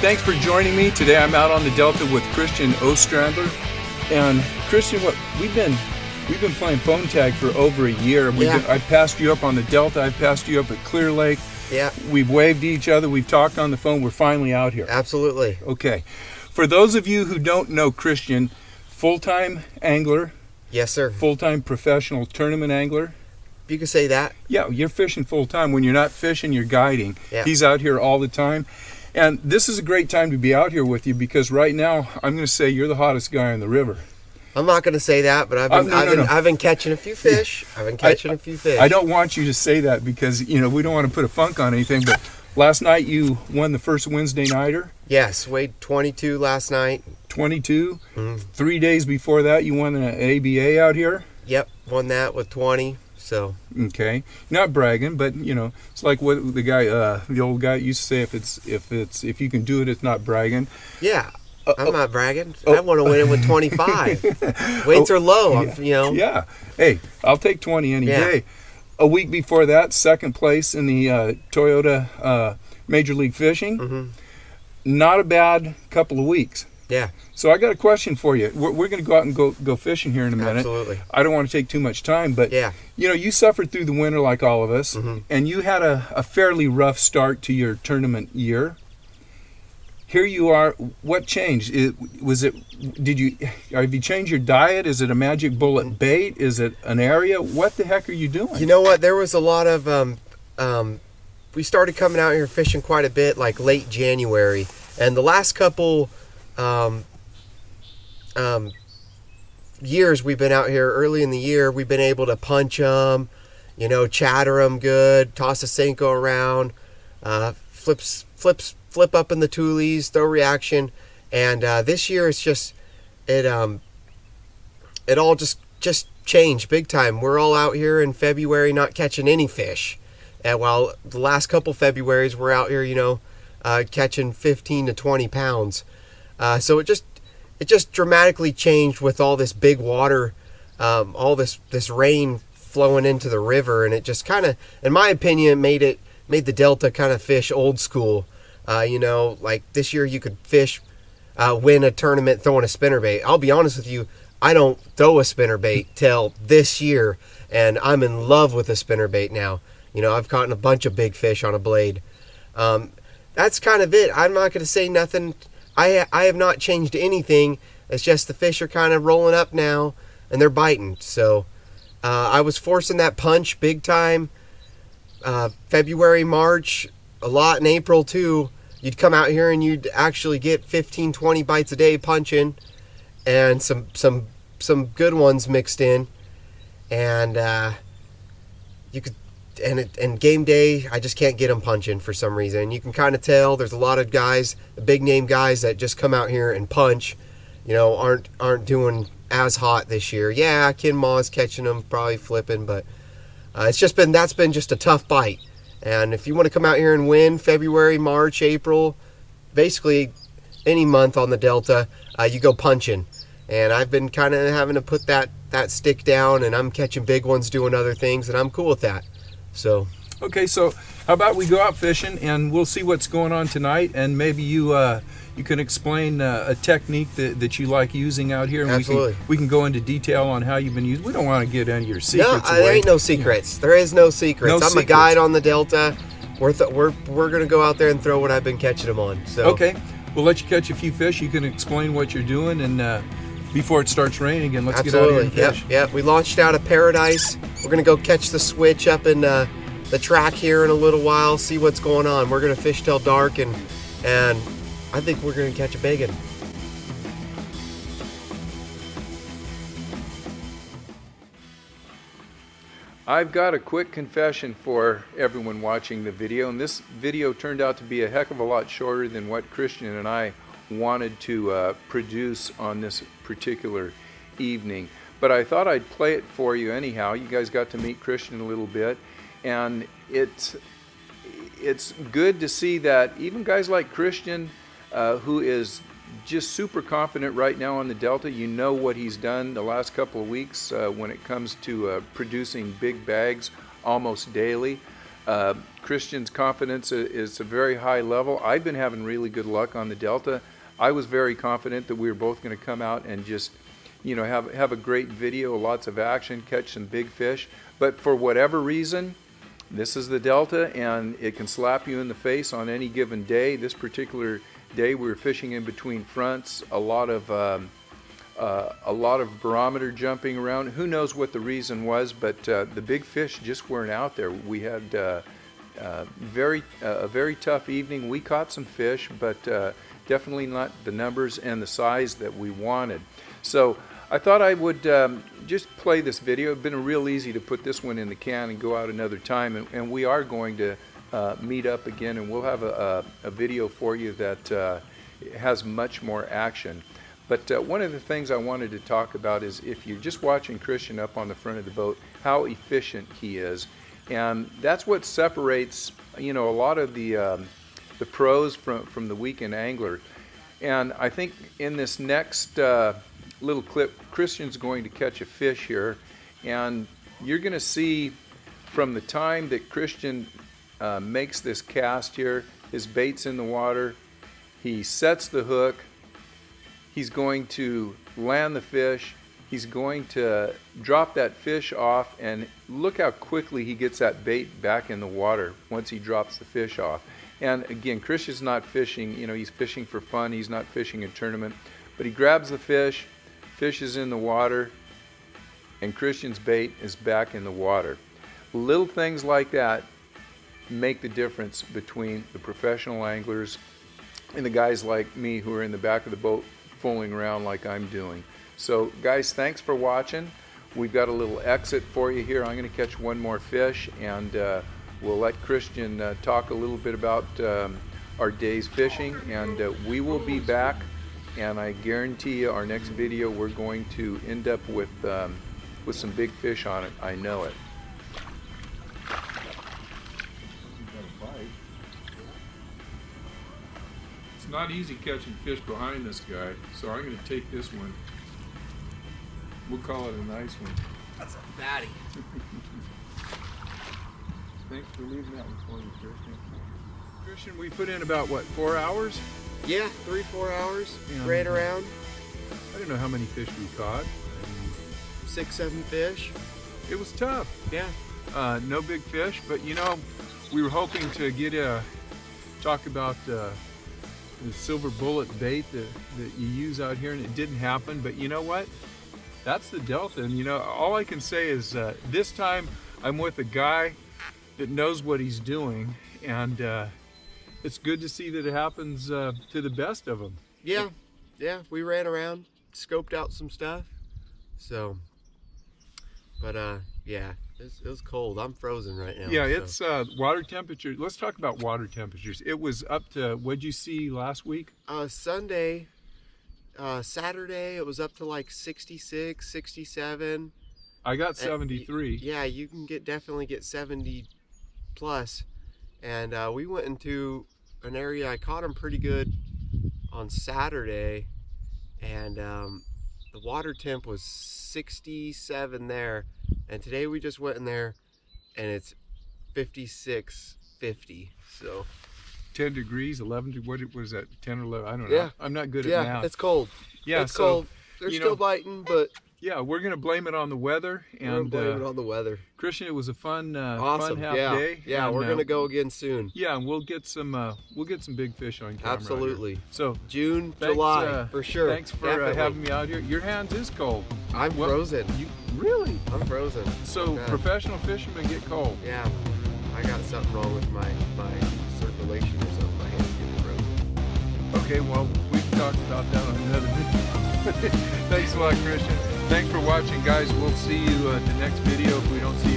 thanks for joining me. Today I'm out on the Delta with Christian Ostrander. And Christian, we've been playing phone tag for over a year. I passed you up on the Delta. I passed you up at Clear Lake. Yeah. We've waved to each other. We've talked on the phone. We're finally out here. Absolutely. Okay. For those of you who don't know Christian, full-time angler. Yes, sir. Full-time professional tournament angler. You could say that. Yeah, you're fishing full-time. When you're not fishing, you're guiding. Yeah. He's out here all the time. And this is a great time to be out here with you because right now, I'm going to say you're the hottest guy on the river. I'm not going to say that, but I've been catching a few fish. I don't want you to say that because, we don't want to put a funk on anything, but last night you won the first Wednesday nighter. Yes, weighed 22 last night. 22? 3 days before that, you won an ABA out here? Yep, won that with 20. So okay, not bragging, but it's like what the old guy used to say: if you can do it, it's not bragging. Yeah, I'm not bragging. I want to win it with 25. Weights are low. Yeah. Hey, I'll take 20 any day. A week before that, second place in the Toyota Major League Fishing. Mm-hmm. Not a bad couple of weeks. Yeah. So I got a question for you. We're going to go out and go fishing here in a minute. Absolutely. I don't want to take too much time, but yeah. You suffered through the winter like all of us, and you had a fairly rough start to your tournament year. Here you are. What changed? Have you changed your diet? Is it a magic bullet bait? Is it an area? What the heck are you doing? You know what? There was a lot of we started coming out here fishing quite a bit, like late January, and the last couple years we've been out here early in the year, we've been able to punch them, chatter them good, toss a Senko around, flip up in the toolies, throw reaction, and this year it's just it all just changed big time. We're all out here in February not catching any fish, and while the last couple Februarys we're out here catching 15 to 20 pounds. So it just dramatically changed with all this big water, all this rain flowing into the river, and it just kind of, in my opinion, made the Delta kind of fish old school. Like this year you could win a tournament throwing a spinnerbait. I'll be honest with you, I don't throw a spinnerbait till this year, and I'm in love with a spinnerbait now. I've caught a bunch of big fish on a blade. That's kind of it. I'm not going to say nothing. I have not changed anything. It's just the fish are kind of rolling up now, and they're biting. So I was forcing that punch big time. February, March, a lot in April too. You'd come out here and you'd actually get 15, 20 bites a day punching, and some good ones mixed in. And you could. And game day, I just can't get them punching for some reason. You can kind of tell there's a lot of guys, the big name guys that just come out here and punch, aren't doing as hot this year. Yeah, Ken Ma's catching them, probably flipping, but that's been just a tough bite. And if you want to come out here and win February, March, April, basically any month on the Delta, you go punching. And I've been kind of having to put that stick down, and I'm catching big ones doing other things, and I'm cool with that. So okay, so how about we go out fishing and we'll see what's going on tonight, and maybe you can explain a technique that you like using out here, and absolutely. we can go into detail on how you've been using. We don't want to get any of your secrets away. There ain't no secrets. There is no secrets. I'm a guide on the Delta. We're gonna go out there and throw what I've been catching them on. So okay, we'll let you catch a few fish. You can explain what you're doing, and before it starts raining again, let's get out here and fish. Yep. We launched out of Paradise. We're going to go catch the switch up in the track here in a little while, see what's going on. We're going to fish till dark, and I think we're going to catch a big one. I've got a quick confession for everyone watching the video, and this video turned out to be a heck of a lot shorter than what Christian and I wanted to produce on this particular evening, but I thought I'd play it for you anyhow. You guys got to meet Christian a little bit, and it's good to see that even guys like Christian, who is just super confident right now on the Delta. You know what he's done the last couple of weeks when it comes to producing big bags almost daily. Christian's confidence is a very high level. I've been having really good luck on the Delta. I was very confident that we were both going to come out and just, have a great video, lots of action, catch some big fish. But for whatever reason, this is the Delta, and it can slap you in the face on any given day. This particular day, we were fishing in between fronts, a lot of barometer jumping around. Who knows what the reason was, but the big fish just weren't out there. We had a very tough evening. We caught some fish, but definitely not the numbers and the size that we wanted. So I thought I would just play this video. It's been real easy to put this one in the can and go out another time, and we are going to meet up again, and we'll have a video for you that has much more action. But one of the things I wanted to talk about is, if you're just watching Christian up on the front of the boat, how efficient he is. And that's what separates, a lot of the pros from the weekend angler. And I think in this next little clip, Christian's going to catch a fish here, and you're going to see from the time that Christian makes this cast here, his bait's in the water, he sets the hook, he's going to land the fish, he's going to drop that fish off, and look how quickly he gets that bait back in the water once he drops the fish off. And again, Christian's not fishing, he's fishing for fun, he's not fishing a tournament, but he grabs the fish, fish is in the water, and Christian's bait is back in the water. Little things like that make the difference between the professional anglers and the guys like me who are in the back of the boat fooling around like I'm doing. So guys, thanks for watching. We've got a little exit for you here. I'm going to catch one more fish, and we'll let Christian talk a little bit about our day's fishing, and we will be back, and I guarantee you our next video we're going to end up with some big fish on it. I know it. It's not easy catching fish behind this guy, so I'm going to take this one. We'll call it a nice one. That's a fatty. Thanks for leaving that one for me, Christian. Christian, we put in about, 4 hours? Yeah, 3-4 hours, Yeah. right around. I don't know how many fish we caught. 6-7 fish. It was tough. Yeah. No big fish, but we were hoping to get talk about the silver bullet bait that you use out here, and it didn't happen. But you know what? That's the Delta, and all I can say is this time I'm with a guy that knows what he's doing, and it's good to see that it happens to the best of them. Yeah, we ran around, scoped out some stuff, so, but yeah, it was cold. I'm frozen right now. Yeah, so. it's water temperature. Let's talk about water temperatures. It was up to, what'd you see last week? Sunday, Saturday, it was up to like 66, 67. I got 73. Yeah, you can definitely get 70 plus. And we went into an area, I caught them pretty good on Saturday, and the water temp was 67 there, and today we just went in there and it's 56, 50, so 10 degrees, 11, what was that, 10 or 11, I don't know. Yeah. I'm not good at yeah, math. it's cold. Yeah, it's so, cold. They're still biting, but yeah, we're going to blame it on the weather. we're gonna blame it on the weather. Christian, it was a fun, Awesome. fun half yeah. day. Yeah, and, we're gonna go again soon. Yeah, and we'll get some big fish on camera. Absolutely. Here. So June, thanks, July, for sure. Thanks for Definitely. having me out here. Your hands is cold. I'm frozen. You really? I'm frozen. So Yeah. professional fishermen get cold. Yeah, I got something wrong with my circulation or something. My hands getting frozen. Okay, well, we can talk about that on another video. Thanks a lot, Christian. Thanks for watching, guys. We'll see you at the next video if we don't see you